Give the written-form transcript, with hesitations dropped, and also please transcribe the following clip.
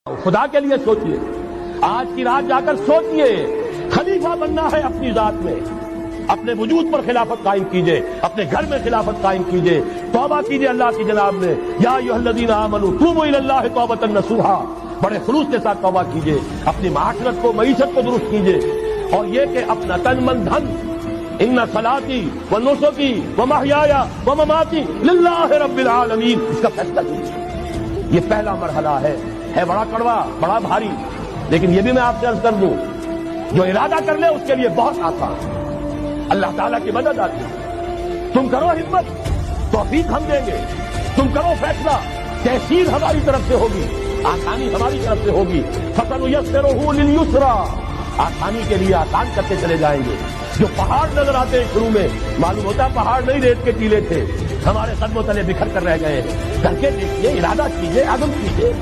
खुदा के लिए सोचिए, आज की रात जाकर सोचिए, खलीफा बनना है अपनी जात में, अपने वजूद पर खिलाफत कायम कीजिए, अपने घर में खिलाफत कायम कीजिए, तौबा कीजिए अल्लाह की जनाब में। या अय्युहल्लज़ीना आमनू तूबू इलल्लाहि तौबतन नसूहा, बड़े खुलूस के साथ तौबा कीजिए, अपनी माशरत को मईशत को दुरुस्त कीजिए। और ये कि अपना तन मन धन, इन्ना सलाती व नुसुकी व महयाया व ममाती लिल्लाहि रब्बिल आलमीन, इसका फैसला कीजिए। ये पहला मरहला है बड़ा कड़वा, बड़ा भारी, लेकिन ये भी मैं आपसे अर्ज कर दूं, जो इरादा कर ले उसके लिए बहुत आसान, अल्लाह ताला की मदद आती है। तुम करो हिम्मत, तौफीक हम देंगे, तुम करो फैसला, तहसील हमारी तरफ से होगी, आसानी हमारी तरफ से होगी। फसनुयस्सिरुहु लिल-युस्रा, आसानी के लिए आसान करते चले जाएंगे। जो पहाड़ नजर आते हैं शुरू में, मालूम होता पहाड़ नहीं रेत के टीले थे, हमारे कदमों तले बिखर कर रह गए हैं। करके देखिए, इरादा कीजिए, आदम कीजिए।